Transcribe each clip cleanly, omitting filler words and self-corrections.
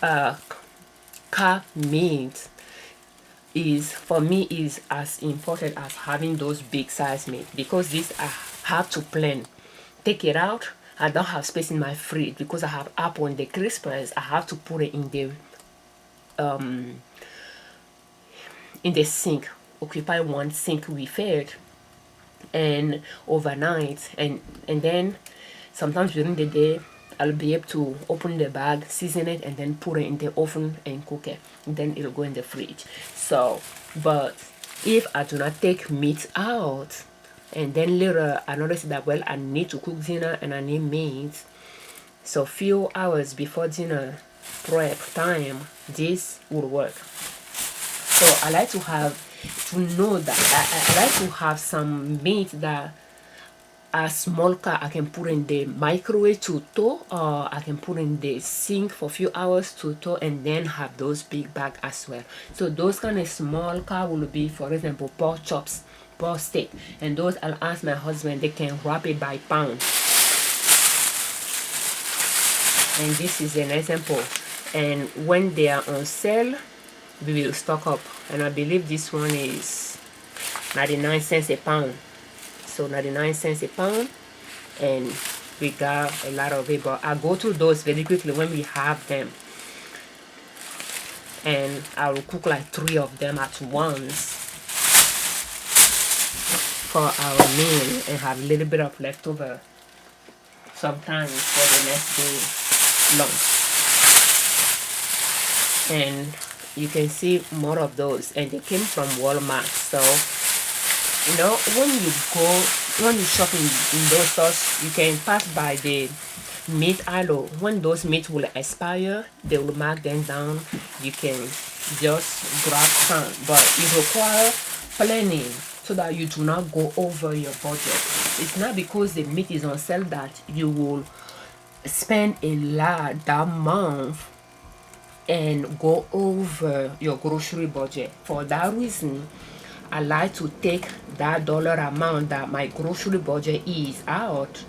car meat is, for me, is as important as having those big size meat, because this I have to plan, take it out. I don't have space in my fridge because I have apple in the crispers. I have to put it in the sink, occupy one sink with it, and overnight, and then sometimes during the day I'll be able to open the bag, season it, and then put it in the oven and cook it. And then it'll go in the fridge. So, but if I do not take meat out, and then later I notice that, well, I need to cook dinner and I need meat, so few hours before dinner prep time, this will work. So I like to know that I like to have some meat that a small car I can put in the microwave to thaw, or I can put in the sink for a few hours to thaw, and then have those big bag as well. So those kind of small car will be, for example, pork chops, pork steak, and those I'll ask my husband, they can wrap it by pound. And this is an example. And when they are on sale, we will stock up. And I believe this one is 99 cents a pound. So 99 cents a pound, and we got a lot of it. But I'll go through those very quickly when we have them, and I will cook like 3 of them at once for our meal, and have a little bit of leftover sometimes for the next day lunch. And you can see more of those, and they came from Walmart. So you know, when you shop in those stores, you can pass by the meat aisle. When those meat will expire, they will mark them down. You can just grab some, but it requires planning so that you do not go over your budget. It's not because the meat is on sale that you will spend a lot that month and go over your grocery budget. For that reason, I like to take that dollar amount that my grocery budget is out.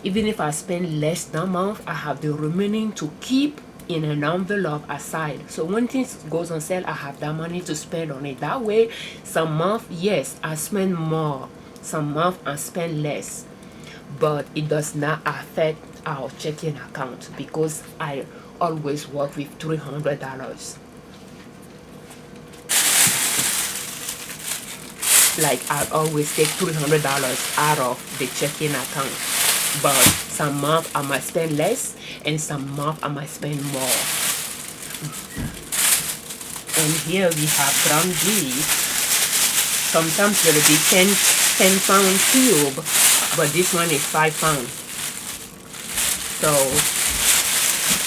Even if I spend less that month, I have the remaining to keep in an envelope aside. So when things goes on sale, I have that money to spend on it. That way, some month, yes, I spend more. Some month I spend less. But it does not affect our checking account, because I always work with $300. Like, I always take $300 out of the checking account. But some month I might spend less, and some month I might spend more. And here we have ground beef. Sometimes there will be 10 pound cube, but this one is 5 pounds. So,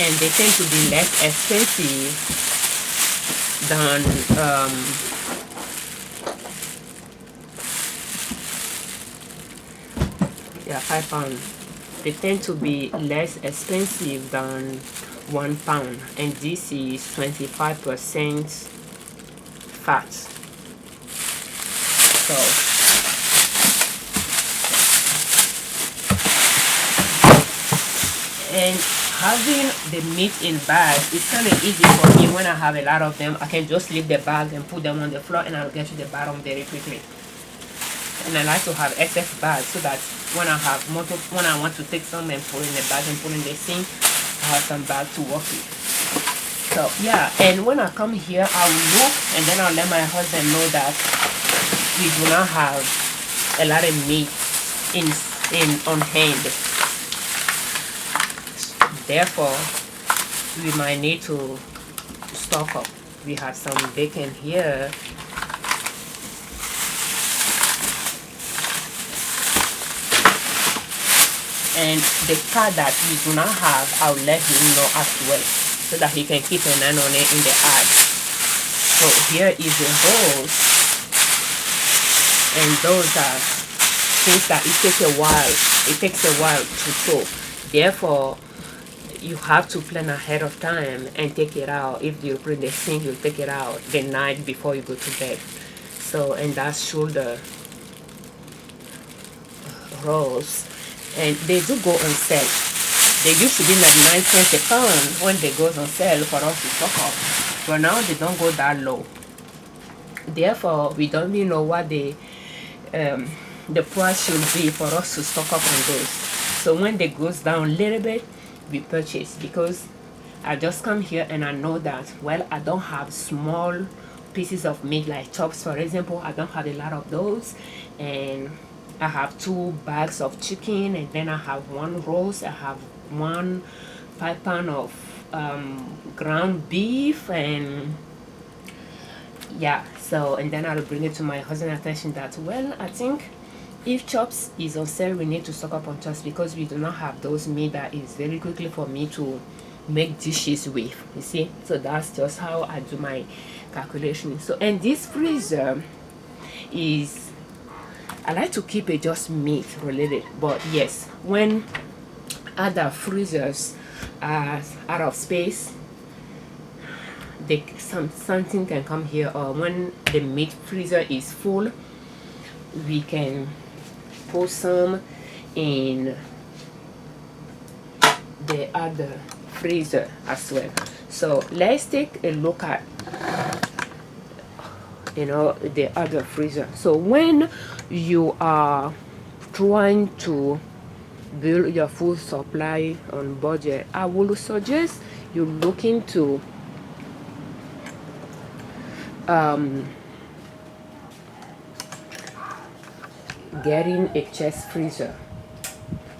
and they tend to be less expensive than yeah, 5 pounds. They tend to be less expensive than 1 pound, and this is 25% fat. So and having the meat in bags is kind of easy for me. When I have a lot of them, I can just leave the bag and put them on the floor, and I'll get to the bottom very quickly. And I like to have excess bags so that when I want to take some and put in the bag and put in the sink, I have some bag to work with. So yeah, and when I come here, I will look, and then I'll let my husband know that we do not have a lot of meat on hand. Therefore, we might need to stock up. We have some bacon here. And the part that we do not have, I'll let him know as well, so that he can keep an eye on it in the ad. So here is the holes, and those are things that it takes a while. It takes a while to sew. Therefore, you have to plan ahead of time and take it out. If you put in the sink, you take it out the night before you go to bed. So, and that's shoulder rolls. And they do go on sale. They used to be like 9 cents a pound when they goes on sale for us to stock up, but now they don't go that low. Therefore, we don't even know what the price should be for us to stock up on those. So when they goes down a little bit, we purchase, because I just come here and I know that, well, I don't have small pieces of meat like chops, for example. I don't have a lot of those, and I have 2 bags of chicken, and then I have 1 roast, I have 5 pound of ground beef, and yeah. So, and then I'll bring it to my husband's attention that, well, I think if chops is on sale, we need to stock up on chops, because we do not have those meat that is very quickly for me to make dishes with, you see. So that's just how I do my calculation. So, and this freezer is, I like to keep it just meat related, but yes, when other freezers are out of space, something can come here, or when the meat freezer is full, we can put some in the other freezer as well. So let's take a look at the other freezer. So when you are trying to build your food supply on budget, I would suggest you look into getting a chest freezer.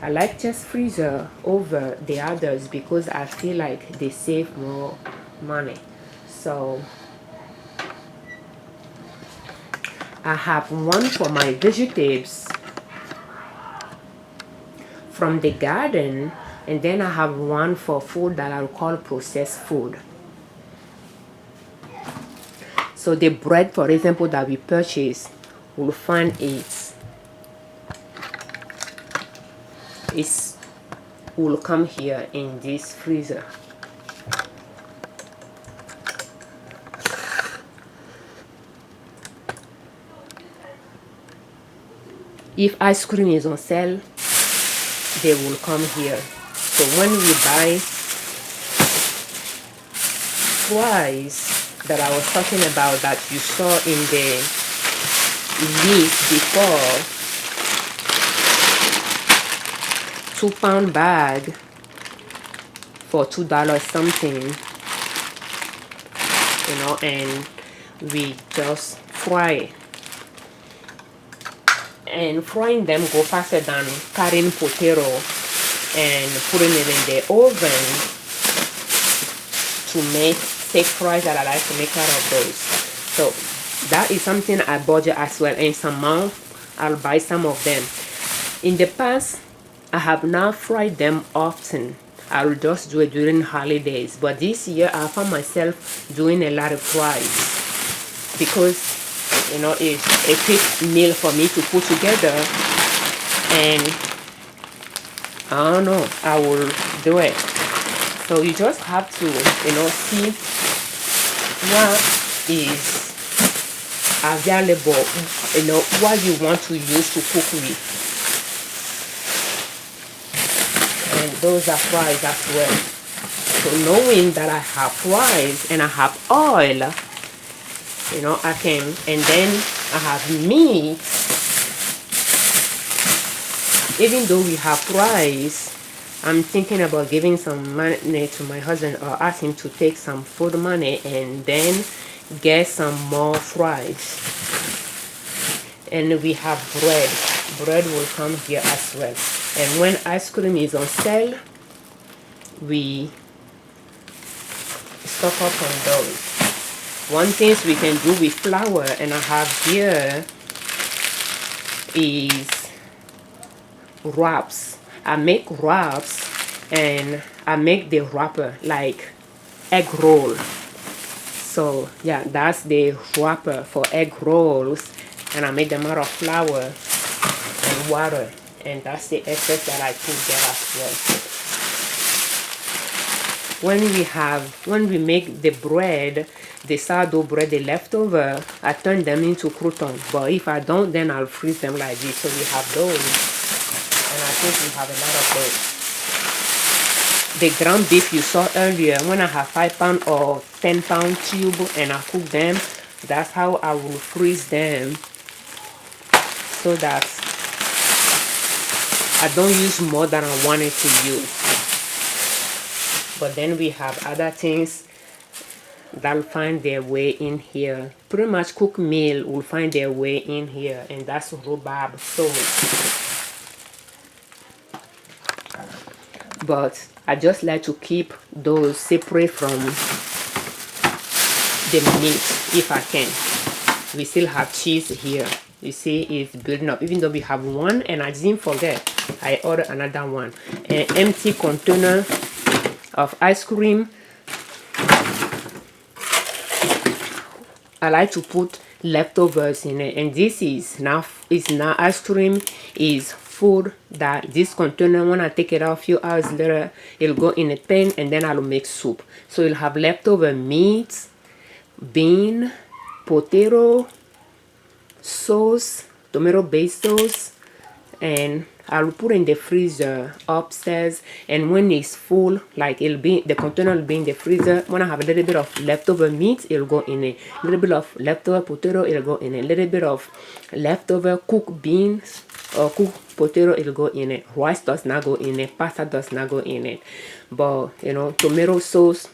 I like chest freezer over the others because I feel like they save more money. So I have one for my vegetables from the garden, and then I have one for food that I'll call processed food. So the bread, for example, that we purchase, we'll find it will come here in this freezer. If ice cream is on sale, they will come here. So when we buy fries that I was talking about, that you saw in the list before, 2-pound bag for $2 something, and we just fry it. And frying them go faster than cutting potato and putting it in the oven to make steak fries that I like to make out of those. So that is something I budget as well, and some month I'll buy some of them. In the past, I have not fried them often. I will just do it during holidays, but this year I found myself doing a lot of fries because it's a quick meal for me to put together, and I don't know, I will do it. So you just have to see what is available, what you want to use to cook with. And those are fries as well. So knowing that I have fries and I have oil, I can, and then I have meat. Even though we have fries, I'm thinking about giving some money to my husband, or ask him to take some food money and then get some more fries. And we have bread. Bread will come here as well. And when ice cream is on sale, we stock up on those. One thing we can do with flour, and I have here, is wraps. I make wraps, and I make the wrapper like egg roll. So yeah, that's the wrapper for egg rolls, and I make them out of flour and water, and that's the excess that I put there as well. When we make the bread, the sourdough bread, the leftover, I turn them into croutons. But if I don't, then I'll freeze them like this. So we have those, and I think we have a lot of those. the ground beef you saw earlier, when I have 5 pound or 10 pound tube and I cook them, that's how I will freeze them, so that I don't use more than I wanted to use. But then we have other things that'll find their way in here. Pretty much cooked meal will find their way in here, and that's rhubarb sauce. But I just like to keep those separate from the meat if I can. We still have cheese here. You see it's building up, even though we have one, and I didn't forget, I ordered another one. An empty container of ice cream. I like to put leftovers in it, and this is now ice cream is food that this container, when I take it out a few hours later, it'll go in a pan and then I'll make soup. So you'll have leftover meat, bean, potato, sauce, tomato based sauce, and I'll put in the freezer upstairs. And when it's full, like it'll be, the container will be in the freezer. When I have a little bit of leftover meat, it'll go in it. A little bit of leftover potato, it'll go in it. A little bit of leftover cooked beans or cooked potato, it'll go in it. Rice does not go in it. Pasta does not go in it. But you know, tomato sauce,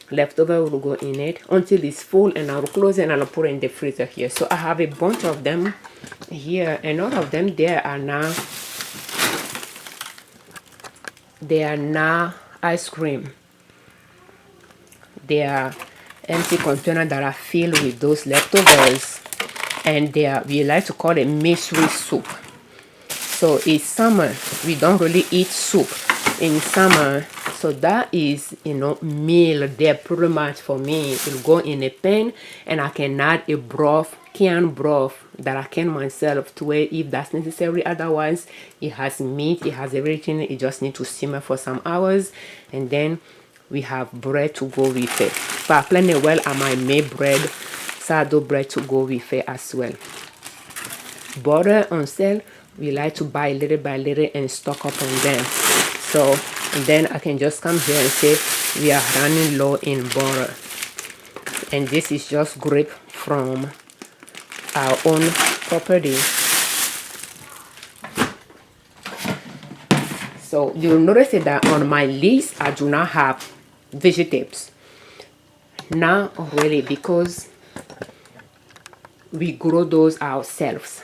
leftover will go in it until it's full, and I'll close it and I'll put it in the freezer here. So I have a bunch of them here, and all of them there are now, they are now ice cream. They are empty container that are filled with those leftovers, and they are, we like to call it mystery soup. So it's summer, we don't really eat soup in summer, so that is, you know, meal there pretty much for me. It'll go in a pan, and I can add a broth, canned broth that I can myself to it if that's necessary. Otherwise, it has meat, it has everything, it just need to simmer for some hours, and then we have bread to go with it. If I plan it well, I might make bread, sourdough bread to go with it as well. Butter on sale, we like to buy little by little and stock up on them. So, and then I can just come here and say we are running low in butter. And this is just grape from our own property. So you'll notice that on my list, I do not have vegetables. Not really, because we grow those ourselves.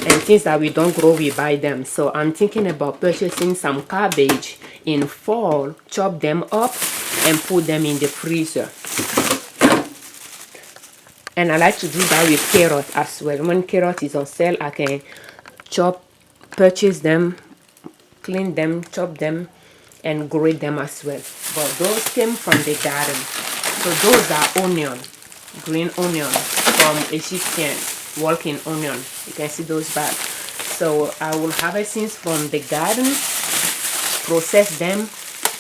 And things that we don't grow, we buy them. So I'm thinking about purchasing some cabbage in fall, chop them up and put them in the freezer. And I like to do that with carrot as well. When carrot is on sale, I can purchase them, clean them, chop them, and grate them as well. But those came from the garden. So those are onion, green onion from Egyptian walking onion. You can see those back. So I will harvest things from the garden, process them,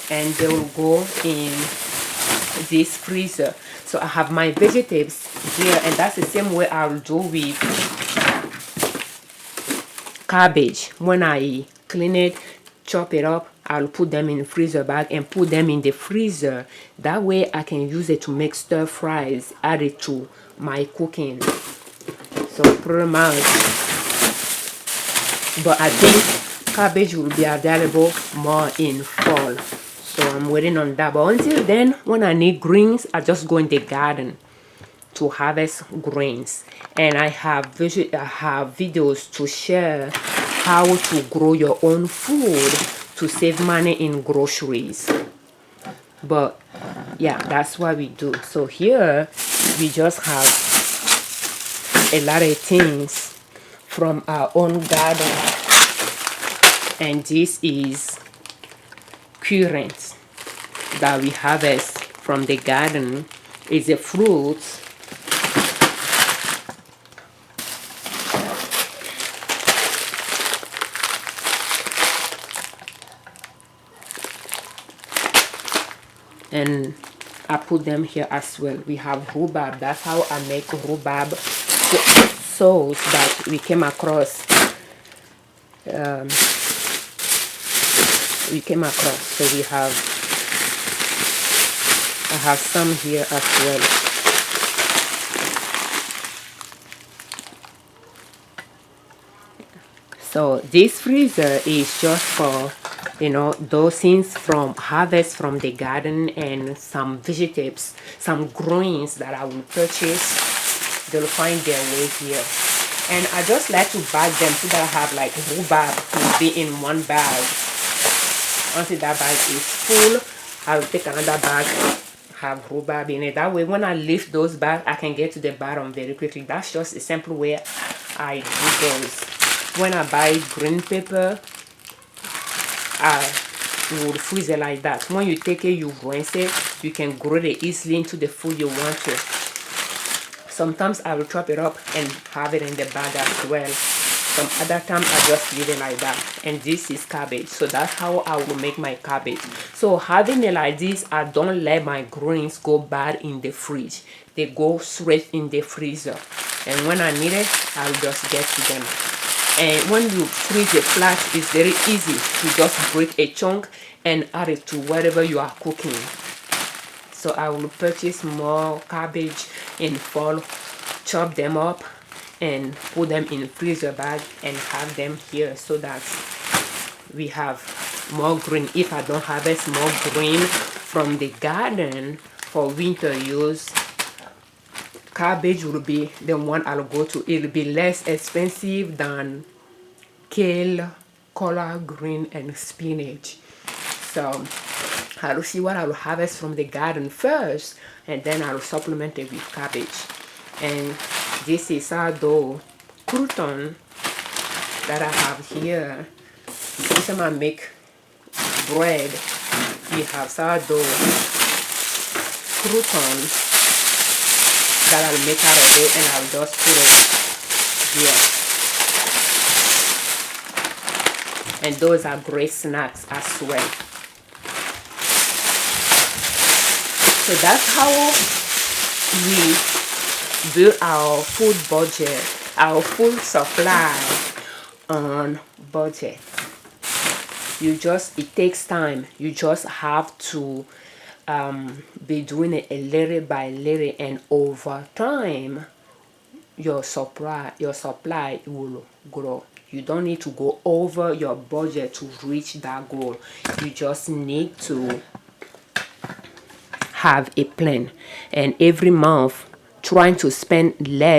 and they will go in this freezer. So I have my vegetables here, and that's the same way I'll do with cabbage. When I clean it, chop it up, I'll put them in the freezer bag and put them in the freezer. That way I can use it to make stir fries, add it to my cooking. So pretty much. But I think cabbage will be available more in fall. So I'm waiting on that. But until then, when I need greens, I just go in the garden to harvest greens. And I have videos to share how to grow your own food to save money in groceries. But yeah, that's what we do. So here we just have a lot of things from our own garden. And this is currant that we harvest from the garden. It's a fruit. And I put them here as well. We have rhubarb. That's how I make rhubarb sauce that we came across we came across. So I have some here as well. So this freezer is just for, you know, those things from harvest from the garden, and some vegetables, some greens that I will purchase. They'll find their way here. And I just like to bag them so that I have like rhubarb to be in one bag. Once that bag is full, I'll take another bag, have rhubarb in it. That way when I lift those bags, I can get to the bottom very quickly. That's just a simple way I do those. When I buy green pepper, I would freeze it like that. When you take it, you rinse it, you can grate it easily into the food you want to. Sometimes I will chop it up and have it in the bag as well. Some other time I just leave it like that. And this is cabbage, so that's how I will make my cabbage. So having it like this, I don't let my greens go bad in the fridge. They go straight in the freezer, and when I need it, I'll just get to them. And when you freeze it flat, it's very easy to just break a chunk and add it to whatever you are cooking. So I will purchase more cabbage in fall, chop them up and put them in freezer bag and have them here, so that we have more green. If I don't harvest more green from the garden for winter use, cabbage will be the one I'll go to. It'll be less expensive than kale, collard green, and spinach. So I'll see what I'll harvest from the garden first, and then I'll supplement it with cabbage. And this is sourdough crouton that I have here. Each time I make bread, we have sourdough croutons that I'll make out of it, and I'll just put it here. And those are great snacks as well. So that's how we build our food budget, our food supply on budget. It takes time. You just have to be doing it a little by little, and over time your supply will grow. You don't need to go over your budget to reach that goal. You just need to have a plan, and every month trying to spend less